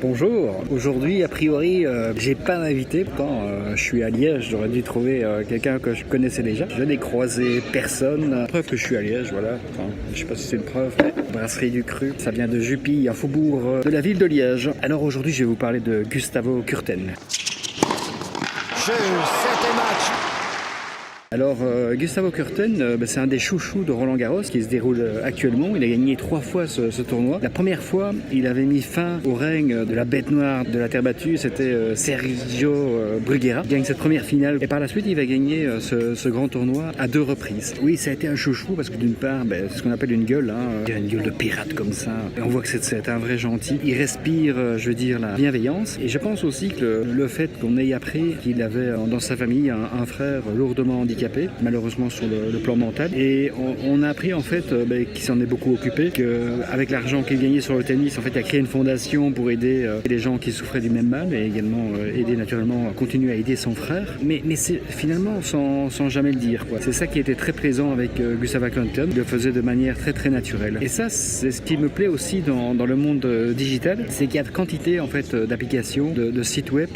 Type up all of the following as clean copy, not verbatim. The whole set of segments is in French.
Bonjour, aujourd'hui a priori j'ai pas d'invité, pourtant je suis à Liège, j'aurais dû trouver quelqu'un que je connaissais déjà. Je n'ai croisé personne, preuve que je suis à Liège, voilà, enfin, je sais pas si c'est une preuve, mais brasserie du Cru, ça vient de Jupille, un faubourg de la ville de Liège. Alors aujourd'hui je vais vous parler de Gustavo Kuerten. Jeu, 7 match. Alors Gustavo Kuerten, c'est un des chouchous de Roland Garros qui se déroule actuellement. Il a gagné 3 fois ce tournoi. La première fois, il avait mis fin au règne de la bête noire de la terre battue. C'était Sergio Bruguera. Il gagne cette première finale et par la suite, il va gagner ce grand tournoi à 2 reprises. Oui, ça a été un chouchou parce que d'une part, c'est ce qu'on appelle une gueule. Il a une gueule de pirate comme ça. Et on voit que c'est un vrai gentil. Il respire, je veux dire, la bienveillance. Et je pense aussi que le fait qu'on ait appris qu'il avait dans sa famille un frère lourdement handicapé, malheureusement sur le plan mental, et on a appris en fait qu'il s'en est beaucoup occupé, qu'avec l'argent qu'il gagnait sur le tennis, en fait il a créé une fondation pour aider les gens qui souffraient du même mal, et également aider naturellement à continuer à aider son frère, mais c'est finalement sans jamais le dire, quoi. C'est ça qui était très plaisant avec Gustavo Kuerten. Il le faisait de manière très très naturelle, et ça c'est ce qui me plaît aussi dans le monde digital, c'est qu'il y a quantité en fait d'applications, de sites web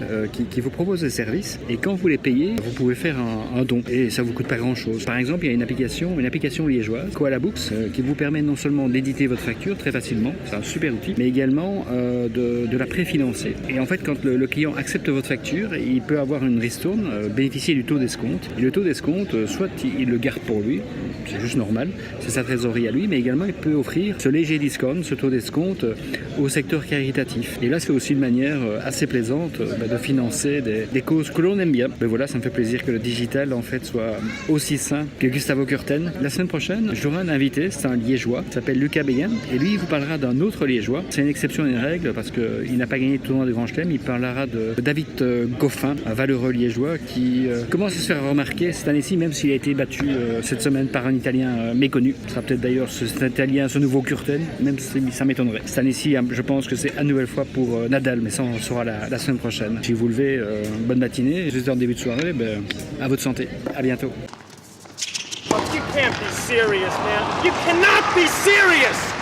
qui vous proposent des services, et quand vous les payez, vous pouvez faire un don, et ça vous coûte pas grand chose. Par exemple, il y a une application liégeoise, Koala Books, qui vous permet non seulement d'éditer votre facture très facilement, c'est un super outil, mais également de la préfinancer. Et en fait, quand le client accepte votre facture, il peut avoir une ristourne, bénéficier du taux d'escompte. Et le taux d'escompte, soit il le garde pour lui, c'est juste normal, c'est sa trésorerie à lui, mais également il peut offrir ce léger discount, ce taux d'escompte au secteur caritatif. Et là, c'est aussi une manière assez plaisante de financer des causes que l'on aime bien. Mais voilà, ça me fait plaisir que le digital en fait soit aussi sain que Gustavo Kuerten. La semaine prochaine, j'aurai un invité, c'est un liégeois, il s'appelle Lucas Beyen, et lui il vous parlera d'un autre liégeois. C'est une exception et une règle parce qu'il n'a pas gagné de tournoi de Grand Chelem. Il parlera de David Goffin, un valeureux liégeois qui commence à se faire remarquer cette année-ci, même s'il a été battu cette semaine par un Italien méconnu. Ce sera peut-être d'ailleurs cet Italien, ce nouveau Kuerten, même si ça m'étonnerait. Cette année-ci, je pense que c'est une nouvelle fois pour Nadal, mais ça on saura la semaine prochaine. Si vous levez, bonne matinée, juste en début de soirée, à votre santé. À bientôt. You can't be serious, man. You cannot be serious!